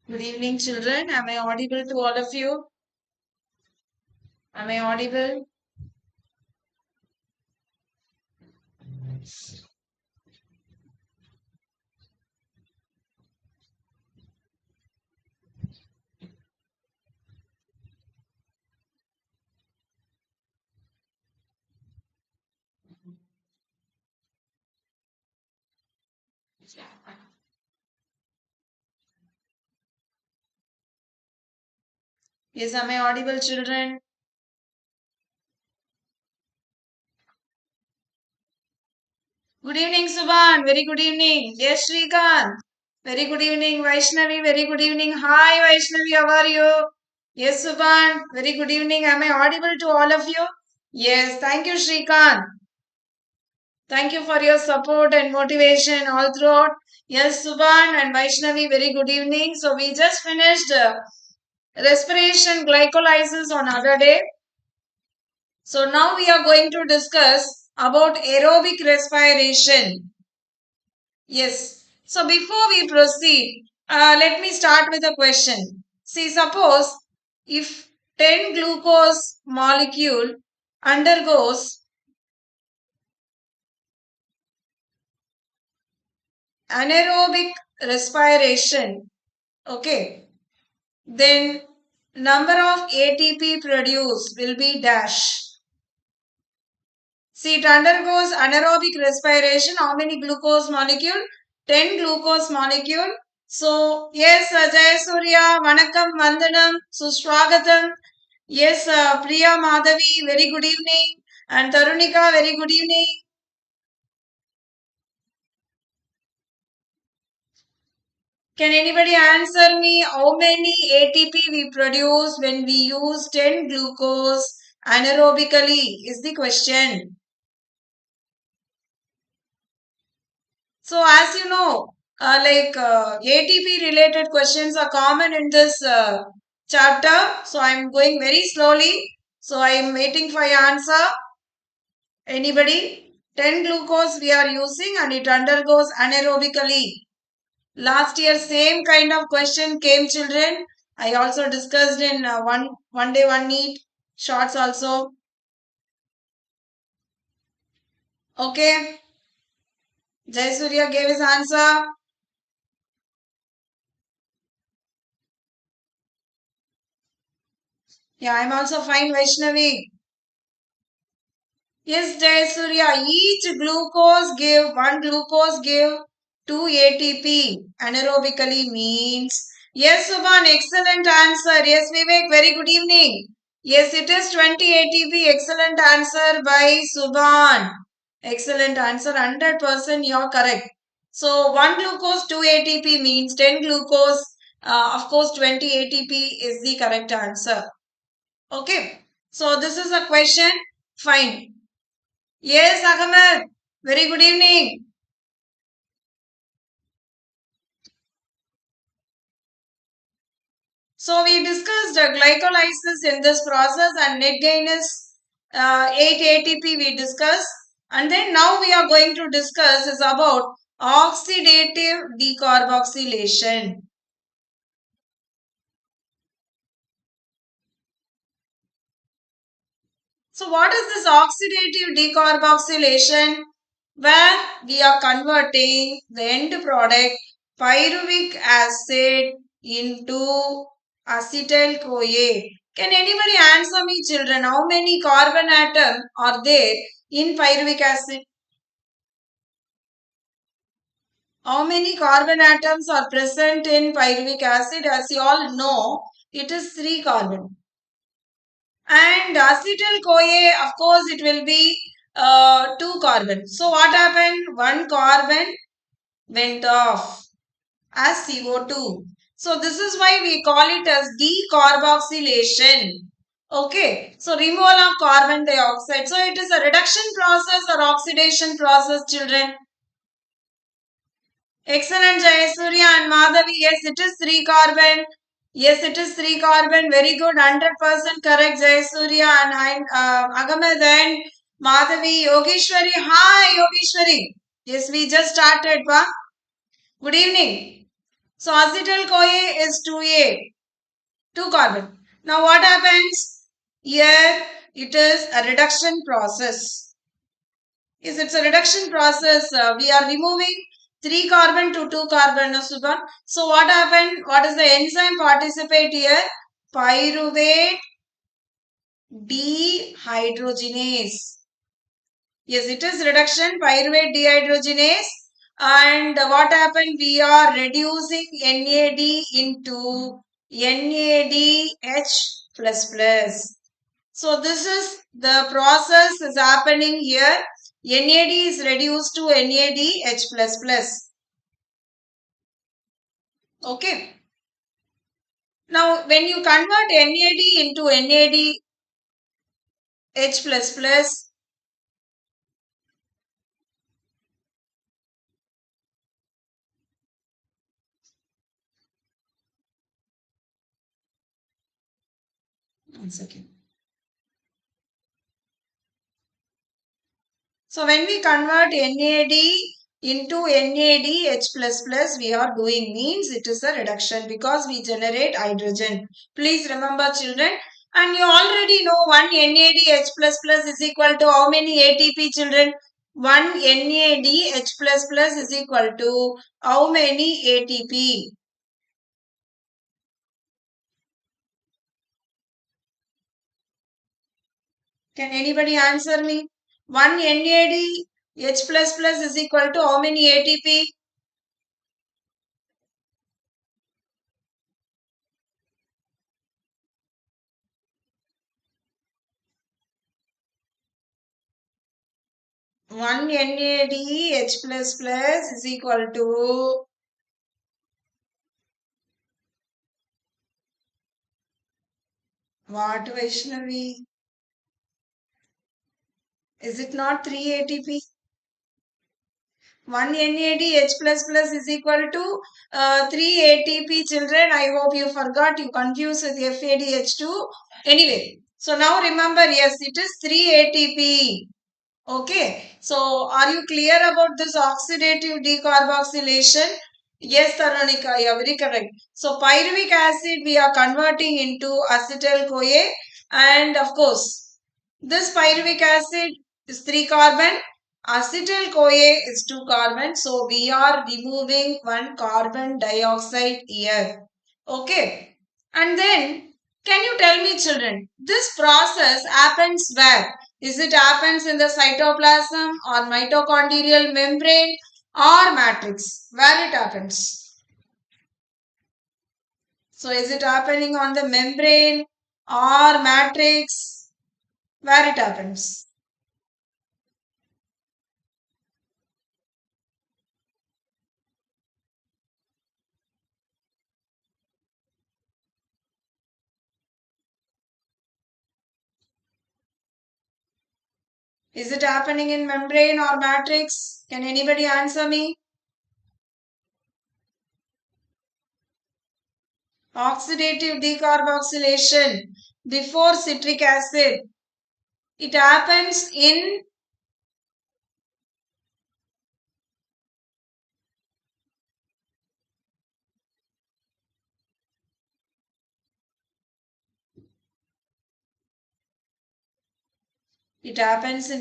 Good evening, children. Am I audible to all of you? Am I audible? Yes, am I audible, children? Good evening, Subhan. Very good evening. Yes, Shrikant. Very good evening, Vaishnavi. Very good evening. Hi, Vaishnavi. How are you? Yes, Subhan. Very good evening. Am I audible to all of you? Yes, thank you, Shrikant. Thank you for your support and motivation all throughout. Yes, Subhan and Vaishnavi, very good evening. So we just finished respiration glycolysis on other day. So now we are going to discuss about aerobic respiration. Yes. So before we proceed, let me start with a question. See, suppose if 10 glucose molecule undergoes anaerobic respiration, okay, then number of ATP produced will be dash. See, it undergoes anaerobic respiration. How many glucose molecule? 10 glucose molecule. So, yes, Jaya Surya, Vanakkam, Vandanam, Suswagatam. Yes, Priya Madhavi, very good evening. And Tarunika, very good evening. Can anybody answer me how many ATP we produce when we use 10 glucose anaerobically is the question. So as you know, ATP related questions are common in this chapter. So I'm going very slowly. So I'm waiting for your answer. Anybody? 10 glucose we are using and it undergoes anaerobically. Last year same kind of question came, children. I also discussed in one day one NEET shorts also. Okay. Jayasuriya gave his answer. Yeah, I'm also fine, Vaishnavi. Yes, Jayasuriya, one glucose give 2 ATP anaerobically means. Yes, Subhan, excellent answer. Yes, Vivek, very good evening. Yes, it is 20 ATP. Excellent answer by Subhan. Excellent answer. 100% you're correct. So, 1 glucose, 2 ATP means 10 glucose. Of course, 20 ATP is the correct answer. Okay. So, this is a question. Fine. Yes, Ahmed. Very good evening. So we discussed glycolysis in this process and net gain is 8 ATP we discussed. And then now we are going to discuss is about oxidative decarboxylation. So what is this oxidative decarboxylation? Where we are converting the end product pyruvic acid into acetyl-CoA. Can anybody answer me, children? How many carbon atoms are there in pyruvic acid? How many carbon atoms are present in pyruvic acid? As you all know, it is 3 carbon. And acetyl-CoA, of course, it will be 2 carbon. So what happened? 1 carbon went off as CO2. So this is why we call it as decarboxylation. Okay. So removal of carbon dioxide. So it is a reduction process or oxidation process, children. Excellent, Jayasurya and Madhavi. Yes, it is 3 carbon. Yes, it is 3 carbon. Very good. 100% correct, Jayasurya and Agamed and Madhavi. Yogeshwari. Hi, Yogeshwari. Yes, we just started. Pa. Good evening. So, acetyl-CoA is 2A. 2 carbon. Now, what happens? Here, it is a reduction process. Yes, it's a reduction process. We are removing 3 carbon to 2 carbon, Subhan. So what happened? What is the enzyme participate here? Pyruvate dehydrogenase. Yes, it is reduction, pyruvate dehydrogenase. And what happened? We are reducing NAD into NADH++. So this is the process is happening here. NAD is reduced to NADH++. Okay. Now when you convert NAD into NADH++, one second. So when we convert NAD into NADH++, we are doing means it is a reduction because we generate hydrogen. Please remember, children. And you already know 1 NADH++ is equal to how many ATP, children? 1 NADH++ is equal to how many ATP? Can anybody answer me? 1 NADH++ is equal to how many ATP? One NADH++ is equal to what, Vaishnavi? Is it not 3 ATP? 1 NADH++ is equal to 3 ATP, children. I hope you forgot. You confused with FADH2. Anyway, so now remember, yes, it is 3 ATP. Okay. So, are you clear about this oxidative decarboxylation? Yes, Tarunika, you are very correct. So, pyruvic acid we are converting into acetyl-CoA, and of course, this pyruvic acid is 3 carbon, acetyl-CoA is 2 carbon. So, we are removing 1 carbon dioxide here. Okay. And then, can you tell me, children, this process happens where? Is it happens in the cytoplasm or mitochondrial membrane or matrix? Where it happens? So is it happening on the membrane or matrix? Where it happens? Is it happening in membrane or matrix? Can anybody answer me? Oxidative decarboxylation before citric acid. It happens in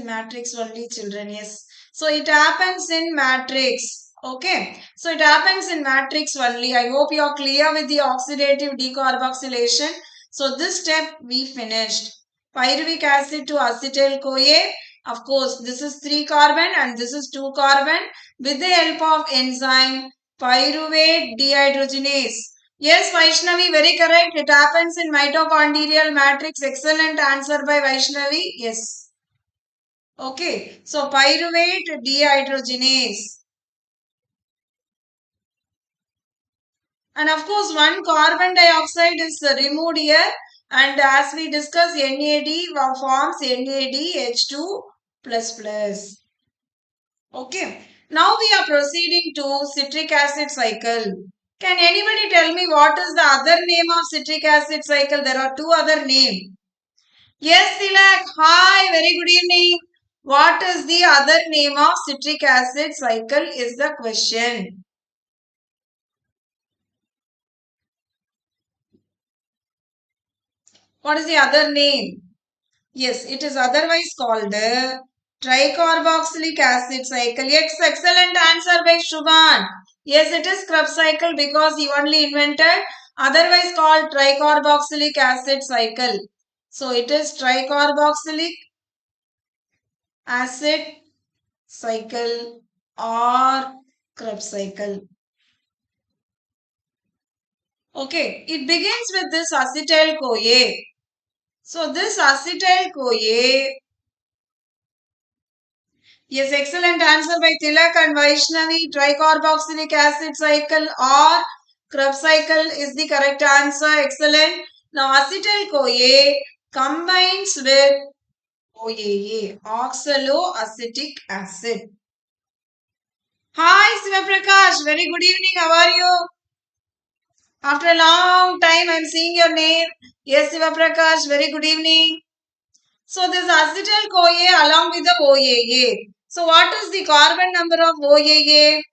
matrix only, children. Yes. So it happens in matrix. Okay. So it happens in matrix only. I hope you are clear with the oxidative decarboxylation. So this step we finished. Pyruvic acid to acetyl CoA. Of course, this is 3 carbon and this is 2 carbon. With the help of enzyme pyruvate dehydrogenase. Yes, Vaishnavi, very correct. It happens in mitochondrial matrix. Excellent answer by Vaishnavi. Yes. Okay, so pyruvate dehydrogenase. And of course, one carbon dioxide is removed here. And as we discussed, NAD forms NADH2++. Okay, now we are proceeding to citric acid cycle. Can anybody tell me what is the other name of citric acid cycle? There are two other names. Yes, Tilak. Hi, very good evening. What is the other name of citric acid cycle is the question. What is the other name? Yes, it is otherwise called the tricarboxylic acid cycle. Yes, excellent answer by Shubhan. Yes, it is Krebs cycle because he only invented otherwise called tricarboxylic acid cycle. So it is tricarboxylic acid cycle or Krebs cycle. Okay, it begins with this acetyl CoA. So this acetyl CoA, yes, excellent answer by Tilak and Vaishnavi. Tricarboxylic acid cycle or Krebs cycle is the correct answer. Excellent. Now acetyl CoA combines with OAA, oxaloacetic acid. Hi Sivaprakash, very good evening. How are you? After a long time, I am seeing your name. Yes, Sivaprakash, very good evening. So, this acetyl CoA along with the OAA. So, what is the carbon number of OAA?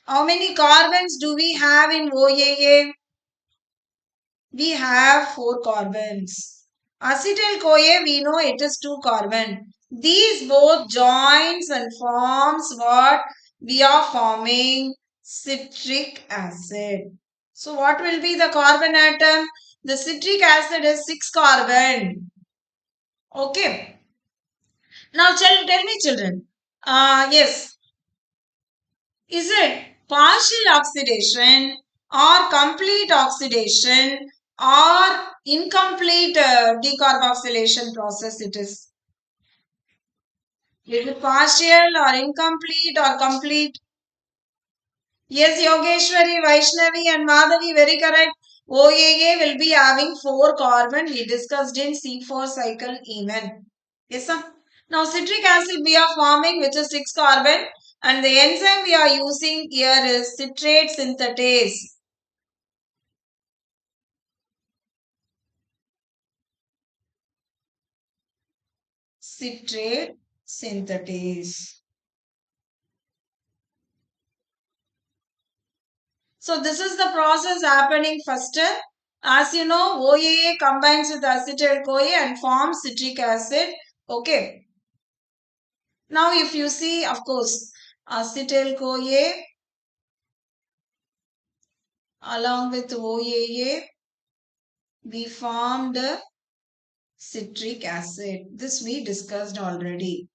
How many carbons do we have in OAA? We have 4 carbons. Acetyl CoA, we know it is 2 carbon. These both joins and forms what? We are forming citric acid. So what will be the carbon atom? The citric acid is 6 carbon. Okay. Now tell me children. Yes. Is it partial oxidation or complete oxidation or incomplete decarboxylation process it is? Is it partial or incomplete or complete? Yes, Yogeshwari, Vaishnavi and Madhavi, very correct. OAA will be having 4 carbon. We discussed in C4 cycle even. Yes, sir. Now, citric acid we are forming which is 6 carbon and the enzyme we are using here is citrate synthetase. Citrate synthetase. So, this is the process happening first. As you know, OAA combines with acetyl CoA and forms citric acid. Okay. Now, if you see, of course, acetyl CoA along with OAA, we formed citric acid. This we discussed already.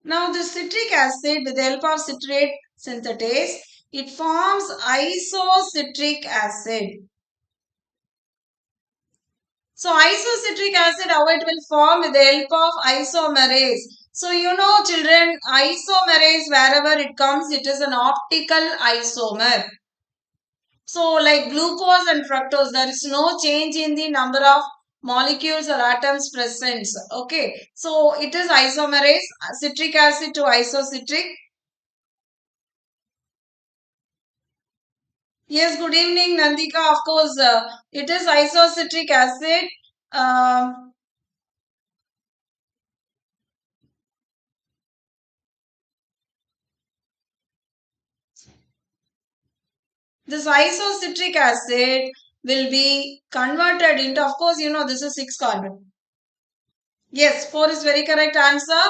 Now, the citric acid with the help of citrate synthetase, it forms isocitric acid. So, isocitric acid, how it will form with the help of isomerase. So, you know children, isomerase wherever it comes, it is an optical isomer. So, like glucose and fructose, there is no change in the number of molecules or atoms present. Okay. So, it is isomerase, citric acid to isocitric. Yes, good evening, Nandika. Of course, it is isocitric acid this isocitric acid will be converted into, of course, you know, this is 6 carbon. Yes, 4 is very correct answer.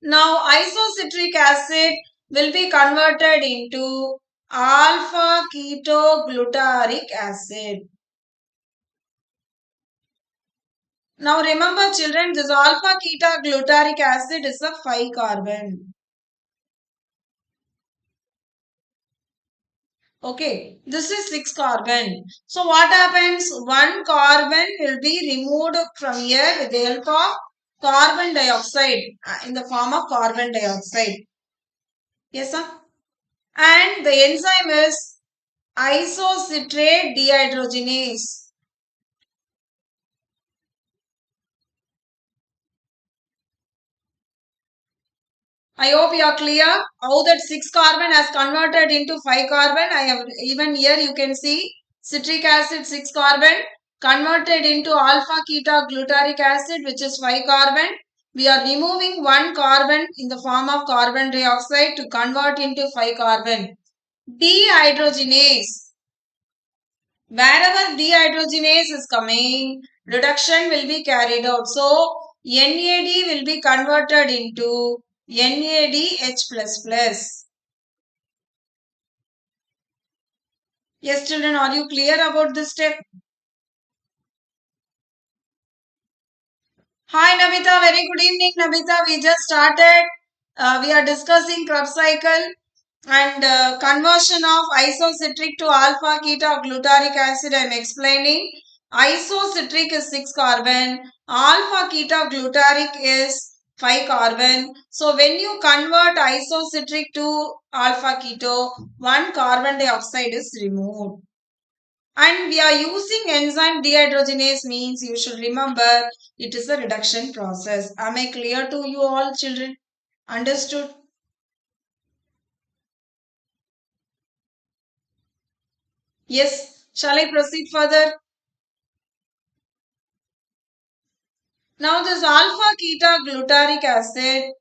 Now, isocitric acid will be converted into alpha ketoglutarate acid. Now, remember children, this alpha ketoglutarate acid is a 5 carbon. Okay, this is 6 carbon. So, what happens? 1 carbon will be removed from here with the help of carbon dioxide in the form of carbon dioxide. Yes, sir? And the enzyme is isocitrate dehydrogenase. I hope you are clear how that 6 carbon has converted into 5 carbon. I have even here you can see citric acid 6 carbon converted into alpha ketoglutarate acid which is 5 carbon. We are removing 1 carbon in the form of carbon dioxide to convert into 5 carbon. Dehydrogenase. Wherever dehydrogenase is coming, reduction will be carried out. So, NAD will be converted into NADH++. Yes, children, are you clear about this step? Hi, Nabita. Very good evening, Nabita. We just started. We are discussing Krebs cycle and conversion of isocitric to alpha ketoglutarate acid. I am explaining. Isocitric is 6 carbon. Alpha ketoglutarate is 5 carbon. So, when you convert isocitric to alpha keto, 1 carbon dioxide is removed. And we are using enzyme dehydrogenase means you should remember it is a reduction process. Am I clear to you all children? Understood? Yes. Shall I proceed further? Now this alpha ketoglutarate acid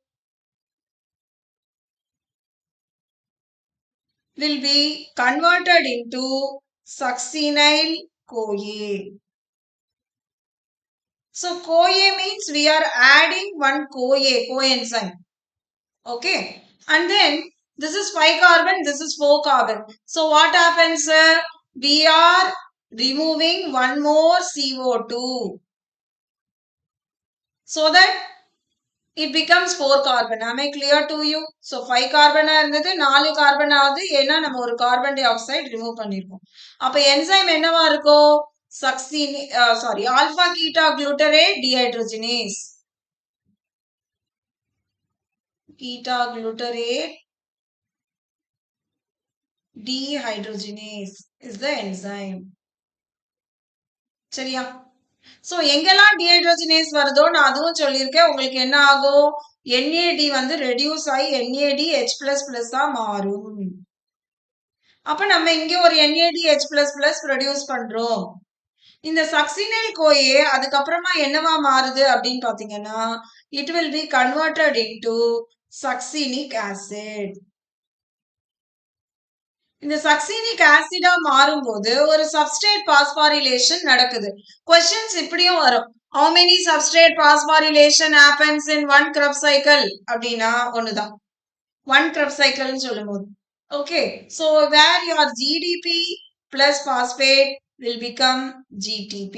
will be converted into succinyl CoA. So CoA means we are adding one CoA, coenzyme. Okay. And then this is 5 carbon, this is 4 carbon. So what happens? We are removing one more CO2. So that it becomes 4 carbon. Am I clear to you? So 5 carbon இருந்தது 4 carbon ஆகுது ஏன்னா நம்ம ஒரு carbon dioxide remove பண்ணிருக்கோம். அப்ப enzyme என்னவா இருக்கும்? alpha ketoglutarate dehydrogenase. Ketoglutarate dehydrogenase is the enzyme. சரியா? So எங்கெல்லாம் dehydrogenase வருதோ நான் அதுவும் சொல்லியிருக்கேன். உங்களுக்கு என்ன ஆகும்? NAD வந்து reduce ஆகி NADH++ மாறும். அப்ப நம்ம இங்க ஒரு NADH++ produce பண்றோம். இந்த succinyl CoA அதுக்கப்புறமா என்னவா மாறுது அப்படின்னு பாத்தீங்கன்னா it will be converted into succinic acid. இந்த சக்சினிக் ஆசிடா மாறும்போது ஒரு சப்ஸ்ட்ரேட் பாஸ்பாரிலேஷன் நடக்குது. क्वेश्चंस இப்படியும் வரும். How many substrate phosphorylation happens in one Krebs cycle? அப்படின்னா ஒண்ணுதான். One Krebs cycle ன்னு சொல்லும்போது. Okay. So where your GDP plus phosphate will become GTP.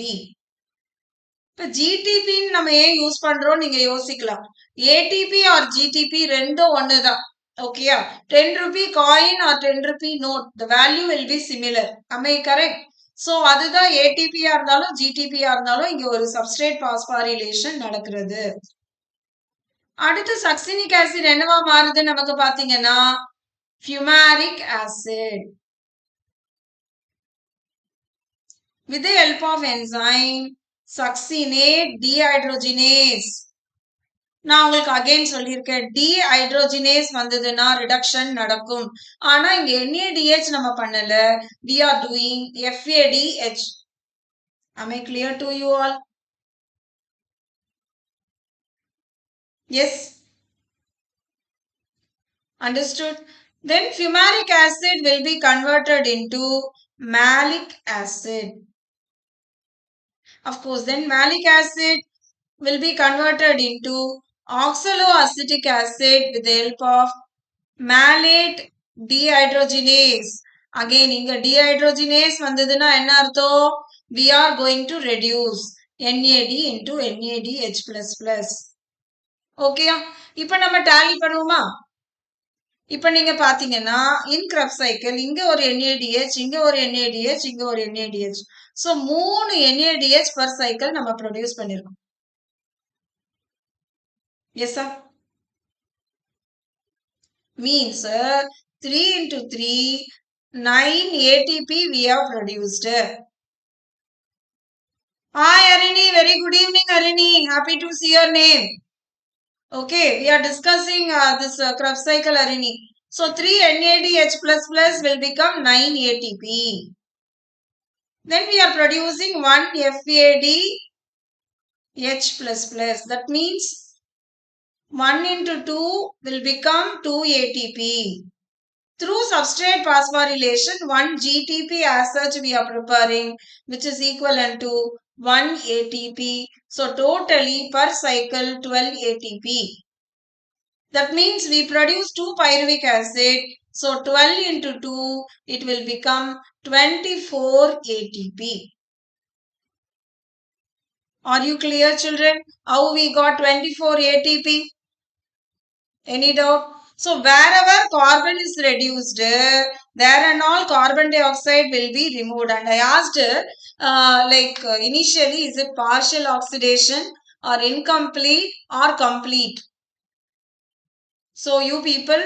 இப்ப GTP நம்ம ஏன் யூஸ் பண்றோம் நீங்க யோசிக்கலாம். ATP or GTP ரெண்டும் ஒண்ணுதான். Okay, 10 rupee coin or 10 rupee note, the value will be similar. Am I correct? So, அதுதான் ATP இருந்தாலும் GTP இருந்தாலும் இங்க ஒரு substrate phosphorylation நடக்கிறது. அடுத்து succinic acid என்னவா மாறுது நமக்கு பாத்தீங்கன்னா fumaric acid. With the help of enzyme succinate dehydrogenase. நான் உங்களுக்கு அகைன் சொல்லியிருக்கேன் dehydrogenase வந்ததுன்னா reduction நடக்கும். ஆனா இங்க NADH நம்ம பண்ணல. We are doing FADH. Am I clear to you all? Yes. Understood? Then fumaric acid will be converted into malic acid. Of course, then malic acid will be converted into oxaloacetic acid with the help of malate dehydrogenase. Again, inga dehydrogenase vandaduna enna artham? We are going to reduce NAD into NADH++. Okay, இப்போ நம்ம tally பண்ணுவோமா? இப்போ நீங்க பாத்தீங்கன்னா in Krebs cycle இங்க ஒரு NADH, இங்க ஒரு NADH, இங்க ஒரு NADH. So 3 NADH per cycle நம்ம produce பண்ணிருக்கோம். Yes sir. Means 3 into 3, 9 ATP we have produced. Hi Arini, very good evening Arini. Happy to see your name. Okay, we are discussing this Krebs cycle Arini. So 3 NADH++ will become 9 ATP. Then we are producing 1 FADH++. That means 1 into 2 will become 2 ATP. Through substrate phosphorylation, 1 GTP as such we are preparing, which is equivalent to 1 ATP. So totally per cycle 12 ATP. That means we produce 2 pyruvic acid. So 12 into 2, it will become 24 ATP. Are you clear children? How we got 24 ATP? Any doubt? So wherever carbon is reduced, there and all carbon dioxide will be removed. And I asked initially, is it partial oxidation or incomplete or complete? So you people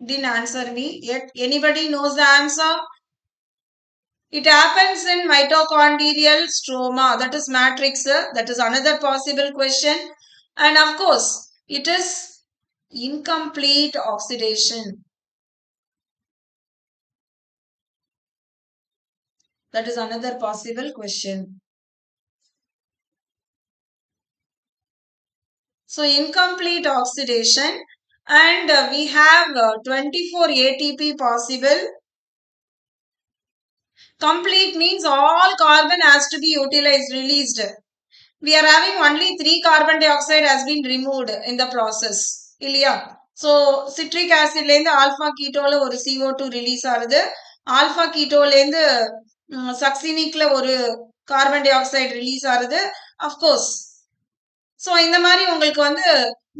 didn't answer me yet. Anybody knows the answer? It happens in mitochondrial stroma, that is matrix. That is another possible question. And of course, it is incomplete oxidation. That is another possible question. So incomplete oxidation, and we have 24 ATP possible. Complete means all carbon has to be utilized, released. We are having only 3 carbon dioxide has been removed in the process. Ilya. So citric acid lende alpha ketone la oru CO2 release ஆகுது. Alpha ketone lende succinic la oru carbon dioxide release ஆகுது. Of course. So இந்த மாதிரி உங்களுக்கு வந்து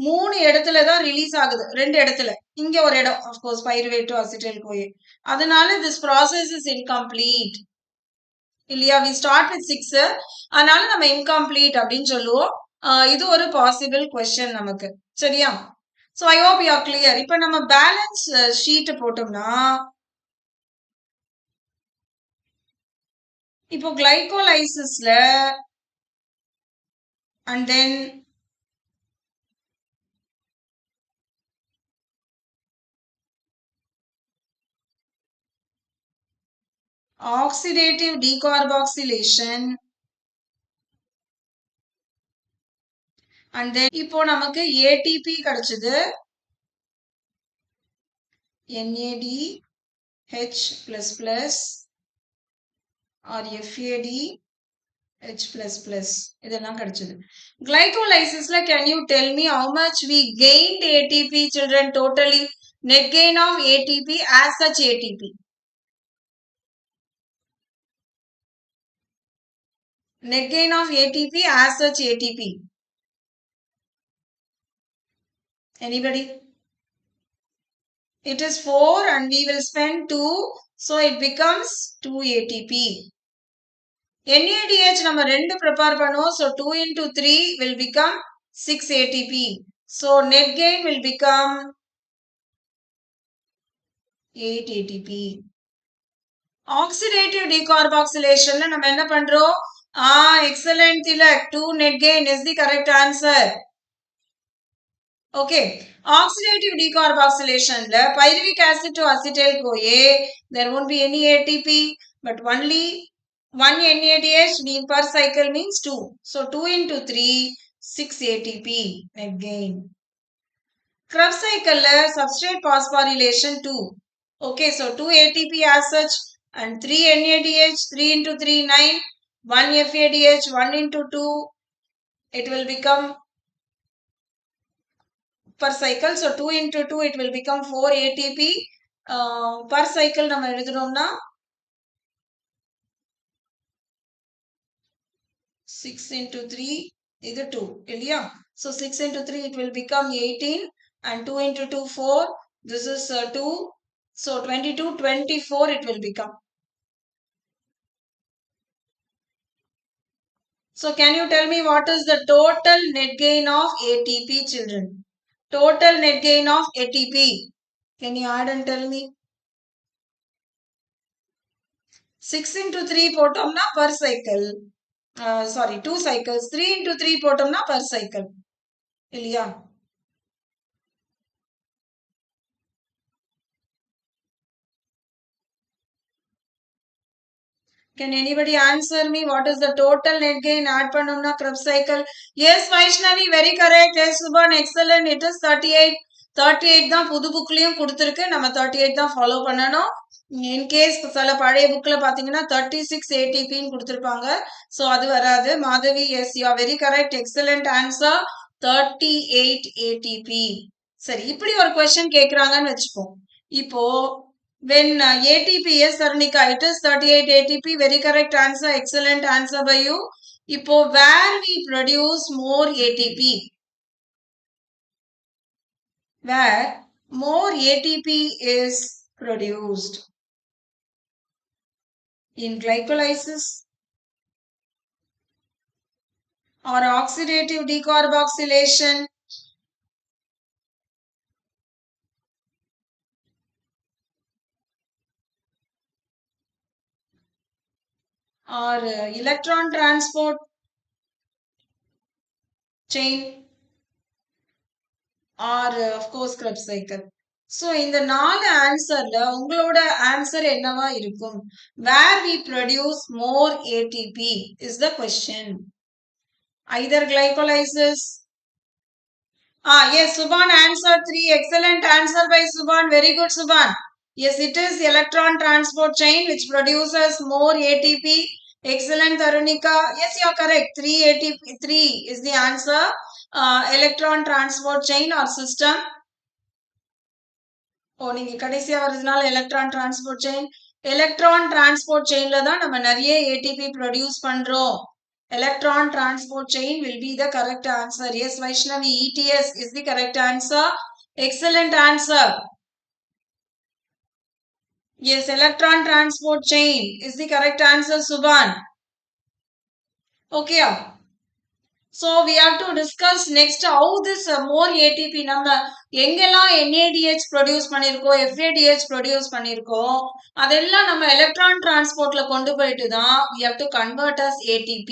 3 இடத்துல தான் release ஆகுது. 2 இடத்துல. இங்க ஒரு இடம். Of course pyruvate to acetyl CoA. அதனால this process is incomplete. இல்லையா? we start with 6. அதனால நம்ம incomplete அப்படின்னு சொல்லுவோம். இது ஒரு possible question நமக்கு. சரியா? So I hope you are clear. இப்போ நம்ம balance sheet போட்டோம்னா இப்போ glycolysisல and then oxidative decarboxylation and then இப்போ நமக்கு ATP கிடைச்சது NADH++ or FADH++ இதெல்லாம் கிடைச்சது. Glycolysisல can you tell me how much we gained ATP children totally? Net gain of ATP as such ATP. Net gain of ATP as such ATP. Anybody? It is 4 and we will spend 2. So it becomes 2 ATP. NADH நம்ம 2 prepare பண்ணுவோம். So 2 into 3 will become 6 ATP. So net gain will become 8 ATP. Oxidative decarboxylation நம்ம என்ன பண்றோம்? Excellent Tilak. 2 net gain is the correct answer. Okay. Oxidative decarboxylation pyruvic acid to acetyl CoA, there won't be any ATP, but only 1 NADH per cycle means 2. So 2 into 3 6 ATP net gain. Krebs cycle substrate phosphorylation 2. Okay, so 2 ATP as such and 3 NADH, 3 into 3, 9, 1 FADH, 1 into 2, it will become per cycle. So 2 into 2, it will become 4 ATP per cycle. நம்ம எழுதுறோம்னா 6 into 3 இது 2 இல்லையா? So 6 into 3 it will become 18 and 2 into 2 4. This is 2. So 22, 24 it will become. So can you tell me what is the total net gain of ATP, children? Total net gain of ATP. Can you add and tell me? 6 into 3 போட்டோம்னா per cycle. Sorry, 2 cycles. 3 into 3 போட்டோம்னா per cycle. இல்லையா? Can anybody answer me what is the total net gain add பண்ணோம்னா Krebs cycle? Yes, Vaishnavi, very correct. Yes, Subhan, excellent. It is 38. 38 தான் புது புக்லயும் கொடுத்திருக்கு. நம்ம 38 தான் follow பண்ணணும். In case சில பழைய புக்ல பாத்தீங்கன்னா 36 ATP ன்னு கொடுத்திருப்பாங்க. So அது வராது. Madhavi, yes, you are very correct. Excellent answer. 38 ATP. சரி, இப்படி ஒரு question கேக்குறாங்கன்னு வெச்சுப்போம். இப்போ when ATP is Sarnika, it is 38 ATP. Very correct answer. Excellent answer by you. Ipo where we produce more ATP? Where more ATP is produced? In glycolysis or oxidative decarboxylation or electron transport chain or of course Krebs cycle. So இந்த நாலு ஆன்சர்ல உங்களோட answer என்னவா இருக்கும்? Where we produce more ATP is the question. Either glycolysis. Yes, Subhan answer 3. Excellent answer by Subhan. Very good, Subhan. Yes, it is electron transport chain which produces more ATP. Excellent, Tarunika. Yes, you are correct. 3 ATP, 3 is the answer. Electron transport chain or system. நீங்க கடைசியா வரதுனால electron transport chain. Electron transport செயின்ல தான் நம்ம நிறைய ATP produce பண்றோம். Electron transport chain will be the correct answer. Yes, Vaishnavi, ETS is the correct answer. Excellent answer. Yes, electron transport chain is the correct answer, Subhan. Okay. So we have to discuss next how this more ATP நம்ம எங்கெல்லாம் NADH produce பண்ணிருக்கோம், FADH produce பண்ணிருக்கோம், அதெல்லாம் நம்ம electron டிரான்ஸ்போர்ட்ல கொண்டு போயிட்டு தான் we have to convert as ATP.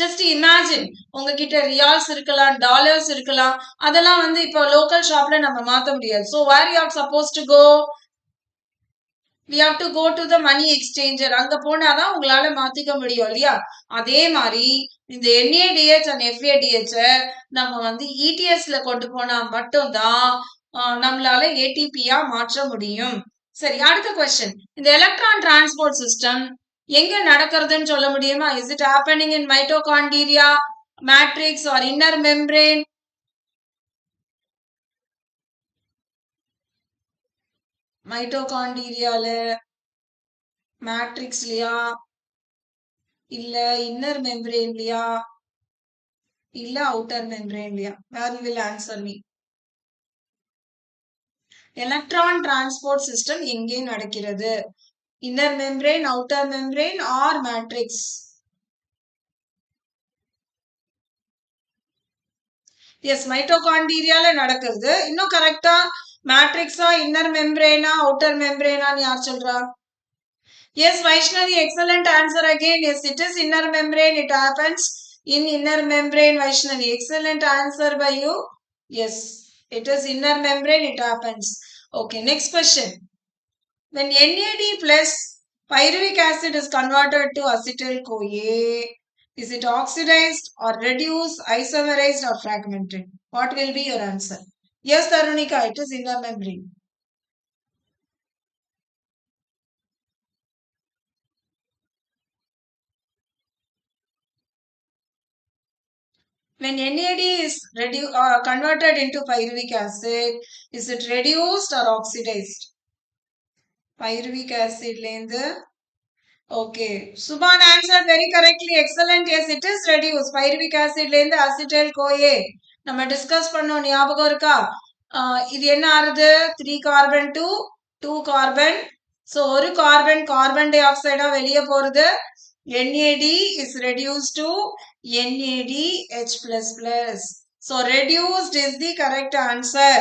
Just imagine உங்ககிட்ட ரியால்ஸ் இருக்கலாம், டாலர்ஸ் இருக்கலாம், அதெல்லாம் வந்து இப்போ லோக்கல் ஷாப்ல நம்ம மாத்த முடியாது. So where you are supposed to go? We have to go to the money exchanger. அங்க போனாதான் உங்களால மாத்திக்க முடியும் இல்லையா? அதே மாதிரி இந்த NADH and FADH நம்ம வந்து ETSல கொண்டு போனா மட்டும்தான் நம்மளால ATPயா மாற்ற முடியும். சரி, அடுத்த question. இந்த எலக்ட்ரான் டிரான்ஸ்போர்ட் சிஸ்டம் எங்க நடக்கிறதுன்னு சொல்ல முடியுமா? Is it happening in mitochondria, matrix or inner membrane? மைட்டோகாண்ட்ரியால, மேட்ரிக்ஸ்லயா, இல்ல இன்னர் மெம்பரேன்லயா, இல்ல அவுட்டர் மெம்பரேன்லயா? Where you will answer me? Electron transport system எங்கே நடக்கிறது? Inner membrane, outer membrane or matrix? Yes, மைட்டோகாண்ட்ரியால நடக்கிறது. இன்னும் கரெக்டா மேட்ரிக்ஸா, இன்னர் மெம்பரேனா, அவுட்டர் மெம்பரேனான்னு யார் சொல்றா? Yes, Vaishnavi, excellent answer again. Yes, it is inner membrane. It happens in inner membrane, Vaishnavi. Excellent answer by you. Yes, it is inner membrane. It happens. Okay, next question. When NAD plus pyruvic acid is converted to acetyl-CoA, Is it oxidized or reduced, isomerized or fragmented? What will be your answer? Yes, Tarunika, it is inner membrane. When NAD is converted into pyruvic acid, is it reduced or oxidized? Pyruvic acid lende. Okay. Subhan answered very correctly. Excellent. Yes, it is reduced. Pyruvic acid lende acetyl CoA. நம்ம discuss பண்ணோம் ஞாபகம் இருக்கா? இது என்ன ஆறுது? 3 carbon to 2 carbon. So ஒரு carbon tie ஆக்சைடா வெளியே போறது. NAD is reduced to NADH++. So reduced is the correct answer.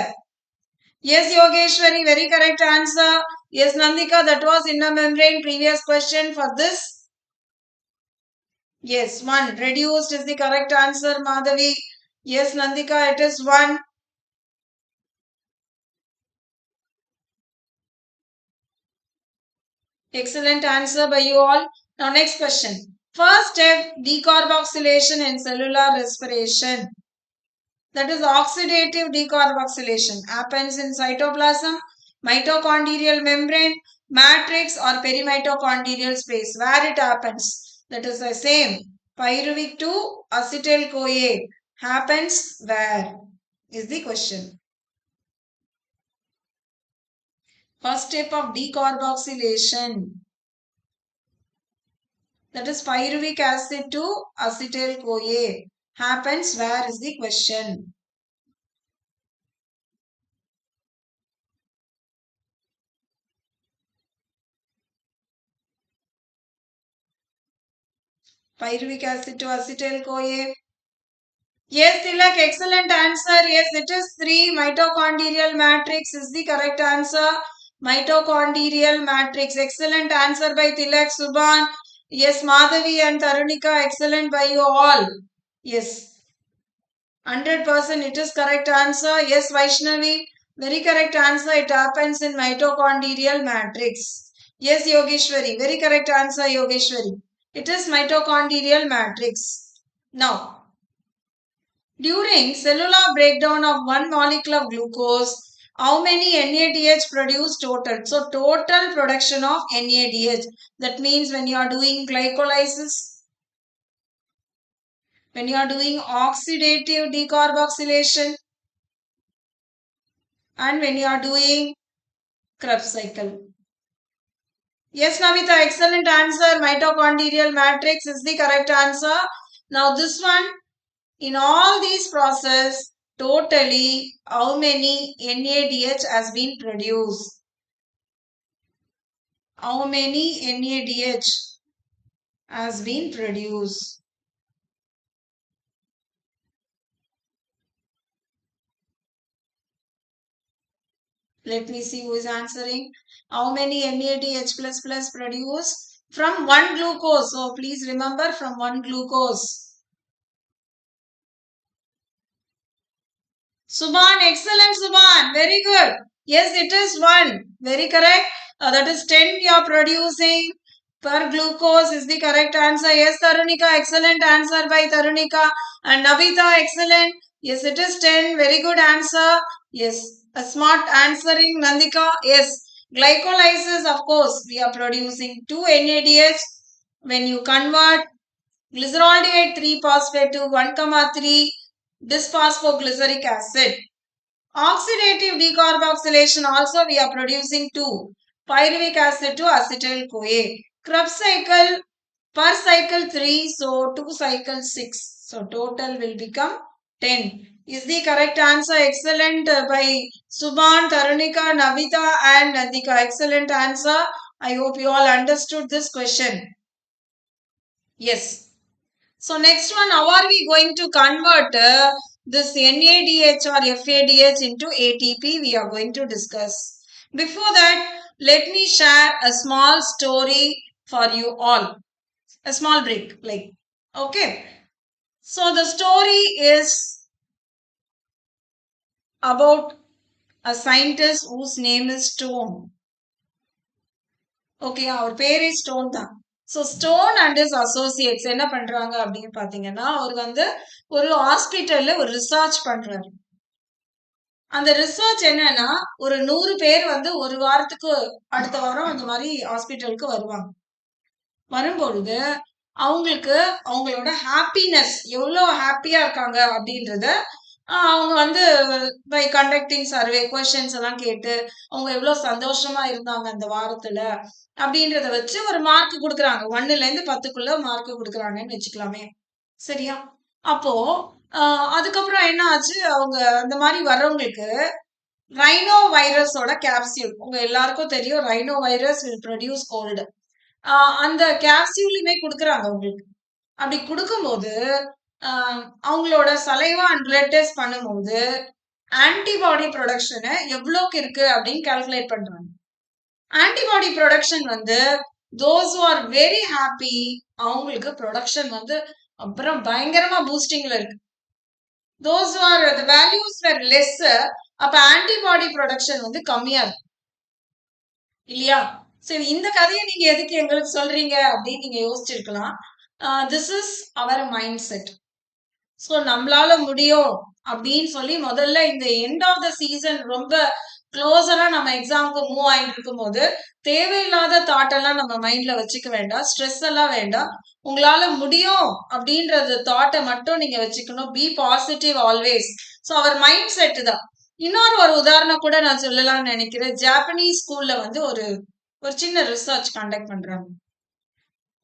Yes, Yogeshwari, very correct answer. Yes, Nandika, that was inner membrane. Previous question for this. Yes, 1. Reduced is the correct answer, Madhavi. Yes, Nandika, it is 1. Excellent answer by you all. Now, next question. First step, decarboxylation in cellular respiration. That is oxidative decarboxylation. Happens in cytoplasm, mitochondrial membrane, matrix or perimitochondrial space. Where it happens? That is the same. Pyruvic to acetyl CoA. Happens where? Is the question. First step of decarboxylation. That is pyruvic acid to acetyl CoA. Happens where is the question. Pyruvic acid to acetyl CoA. Yes, Tilak, excellent answer. Yes, it is 3. Mitochondrial matrix is the correct answer. Mitochondrial matrix. Excellent answer by Tilak, Subhan. Yes, Madhavi and Tarunika. Excellent by you all. Yes. 100% it is correct answer. Yes, Vaishnavi. Very correct answer. It happens in mitochondrial matrix. Yes, Yogeshwari. Very correct answer, Yogeshwari. It is mitochondrial matrix. Now, during cellular breakdown of one molecule of glucose, how many NADH produce total? So, total production of NADH. That means when you are doing glycolysis, when you are doing oxidative decarboxylation, and when you are doing Krebs cycle. Yes, Navita, excellent answer. Mitochondrial matrix is the correct answer. Now, this one, in all these process, totally how many NADH has been produced? How many NADH has been produced? Let me see who is answering. How many NADH++ produced? From one glucose. So, please remember from one glucose. Subhan, excellent Subhan, very good. Yes, it is 1. Very correct. That is 10 you are producing per glucose is the correct answer. Yes, Tarunika, excellent answer by Tarunika. And Navita, excellent. Yes, it is 10. Very good answer. Yes, a smart answering Nandika. Yes, glycolysis, of course, we are producing 2 NADH. When you convert glyceraldehyde 3-phosphate to 1,3 bisphosphoglyceric acid. Oxidative decarboxylation also we are producing 2. Pyruvic acid to acetyl CoA. Krebs cycle per cycle 3, so 2 cycles 6. So total will become 10. Is the correct answer. Excellent by Subhan, Tarunika, Navita and Nandika. Excellent answer. I hope you all understood this question. Yes. So next one, how are we going to convert this NADH or FADH into ATP? We are going to discuss. Before that, let me share a small story for you all. A small break, like, okay. So the story is about a scientist whose name is Stone. Okay, our pair is Stone. So stone and is Associates என்ன பண்றாங்க அப்படின்னு பாத்தீங்கன்னா, அவர் வந்து ஒரு ஹாஸ்பிட்டல்ல ஒரு research பண்றாரு. அந்த ரிசர்ச் என்னன்னா, ஒரு 100 பேர் வந்து ஒரு வாரத்துக்கு அடுத்த வாரம் அந்த மாதிரி ஹாஸ்பிட்டலுக்கு வருவாங்க. வரும்பொழுது அவங்களுக்கு அவங்களோட ஹாப்பினஸ் எவ்வளோ ஹாப்பியா இருக்காங்க அப்படின்றத அவங்க வந்து பை கண்டக்டிங் சர்வே கொஸ்டின்ஸ் எல்லாம் கேட்டு அவங்க எவ்வளவு சந்தோஷமா இருந்தாங்க அந்த வாரத்துல அப்படின்றத வச்சு ஒரு மார்க் கொடுக்குறாங்க. 1ல இருந்து 10க்குள்ள மார்க் கொடுக்குறாங்கன்னு வச்சுக்கலாமே. சரியா? அப்போ அதுக்கப்புறம் என்ன ஆச்சு, அவங்க அந்த மாதிரி வர்றவங்களுக்கு ரைனோ வைரஸோட கேப்சியூல், உங்க எல்லாருக்கும் தெரியும் rhino virus will produce cold. அந்த கேப்சியூலுமே குடுக்குறாங்க உங்களுக்கு. அப்படி குடுக்கும்போது, அ அவங்களோட சலைவா அண்ட் பிளட் டெஸ்ட் பண்ணும்போது, ஆன்டிபாடி புரொடக்ஷன் எவ்வளோக்கு இருக்கு அப்படின்னு கால்குலேட் பண்றாங்க. ஆன்டிபாடி புரொடக்ஷன் வந்து those who are very happy, அவங்களுக்கு புரொடக்ஷன் வந்து அப்புறம் பயங்கரமா பூஸ்டிங்ல இருக்கு. Those who are the values where less, அப்ப ஆன்டிபாடி புரொடக்ஷன் வந்து கம்மியா இருக்கு. இல்லையா? சரி, இந்த கதையை நீங்க எதுக்கு எங்களுக்கு சொல்றீங்க அப்படின்னு நீங்க யோசிச்சிருக்கலாம். This is our mind set. So நம்மளால முடியும் அப்படின்னு சொல்லி முதல்ல இந்த எண்ட் ஆஃப் த சீசன் ரொம்ப க்ளோஸரா நம்ம எக்ஸாமுக்கு மூவ் ஆயிட்டு இருக்கும் போது தேவையில்லாத தாட் எல்லாம் நம்ம மைண்ட்ல வச்சுக்க வேண்டாம், ஸ்ட்ரெஸ் எல்லாம் வேண்டாம். உங்களால முடியும் அப்படின்றது தாட்டை மட்டும் நீங்க வச்சுக்கணும். Be positive always. So our mind set தான். இன்னொரு ஒரு உதாரணம் கூட நான் சொல்லலாம்னு நினைக்கிறேன். ஜாப்பனீஸ் ஸ்கூல்ல வந்து ஒரு ஒரு சின்ன ரிசர்ச் கண்டக்ட் பண்றாங்க.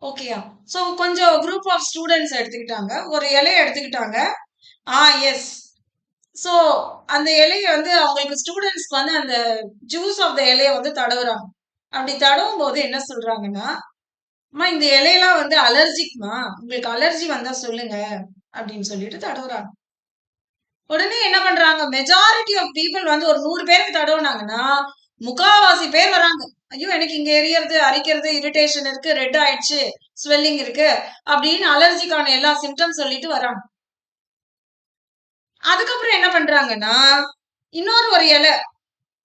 ஓகேயா? சோ கொஞ்சம் குரூப் ஆஃப் ஸ்டூடெண்ட்ஸ் எடுத்துக்கிட்டாங்க. ஒரு இலைய எடுத்துக்கிட்டாங்க. எஸ். சோ அந்த இலைய வந்து அவங்களுக்கு ஸ்டூடெண்ட்ஸ்க்கு வந்து அந்த ஜூஸ் ஆஃப் த இலைய வந்து தடவுறாங்க. அப்படி தடவும் போது என்ன சொல்றாங்கன்னா, அம்மா இந்த இலையெல்லாம் வந்து அலர்ஜிக்மா, உங்களுக்கு அலர்ஜி வந்தா சொல்லுங்க அப்படின்னு சொல்லிட்டு தடவுறாங்க. உடனே என்ன பண்றாங்க, மெஜாரிட்டி ஆஃப் பீப்புள் வந்து ஒரு 100 பேருக்கு தடவுனாங்கன்னா, முக்காவாசி பேர் வராங்க. ஐயோ எனக்கு இங்க எரியறது, அரிக்கிறது, இரிட்டேஷன் இருக்கு, ரெட் ஆயிடுச்சு, ஸ்வெல்லிங் இருக்கு அப்படின்னு அலர்ஜிக்கான எல்லா சிம்டம்ஸ் சொல்லிட்டு வராங்க. அதுக்கப்புறம் என்ன பண்றாங்கன்னா, இன்னொரு ஒரு இலை,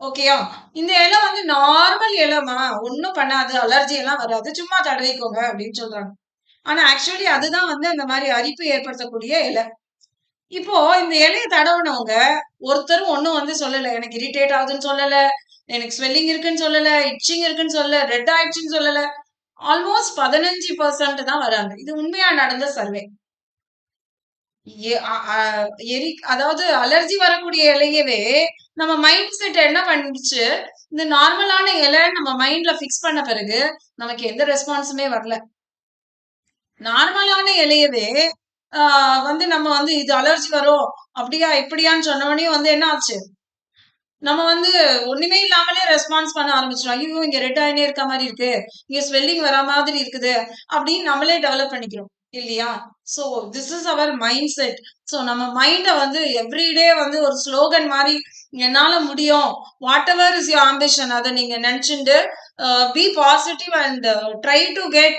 ஓகேயா, இந்த இலை வந்து நார்மல் இலைமா, ஒன்னும் பண்ணாது, அலர்ஜி எல்லாம் வராது, சும்மா தடவிக்கோங்க அப்படின்னு சொல்றாங்க. ஆனா ஆக்சுவலி அதுதான் வந்து அந்த மாதிரி அரிப்பு ஏற்படுத்தக்கூடிய இலை. இப்போ இந்த இலைய தடவுனவங்க ஒருத்தரும் ஒண்ணும் வந்து சொல்லல. எனக்கு இரிட்டேட் ஆகுதுன்னு சொல்லல, எனக்கு ஸ்வெல்லிங் இருக்குன்னு சொல்லல, இச்சிங் இருக்குன்னு சொல்லல, ரெட் ஆயிடுச்சுன்னு சொல்லல. ஆல்மோஸ்ட் 15% தான் வராங்க. இது உண்மையா நடந்த சர்வே. அதாவது அலர்ஜி வரக்கூடிய இலையவே நம்ம மைண்ட் செட் என்ன பண்ணிடுச்சு, இந்த நார்மலான இலை நம்ம மைண்ட்ல பிக்ஸ் பண்ண பிறகு நமக்கு எந்த ரெஸ்பான்ஸுமே வரல. நார்மலான இலையவே வந்து நம்ம வந்து இது அலர்ஜி வரும் அப்படியா இப்படியான்னு சொன்னவொடனே வந்து என்ன ஆச்சு, நம்ம வந்து ஒண்ணுமே இல்லாமலே ரெஸ்பான்ஸ் பண்ண ஆரம்பிச்சிடும். ஐயோ இங்க ரெட் ஆயினே இருக்க மாதிரி இருக்கு, இங்க ஸ்வெல்லிங் வர மாதிரி இருக்குது அப்படின்னு நம்மளே டெவலப் பண்ணிக்கிறோம் இல்லையா? So this is our mind set. So நம்ம மைண்ட வந்து எவ்ரிடே வந்து ஒரு ஸ்லோகன் மாதிரி என்னால முடியும், whatever is your ambition, அதை நீங்க நினைச்சுட்டு be positive and try to get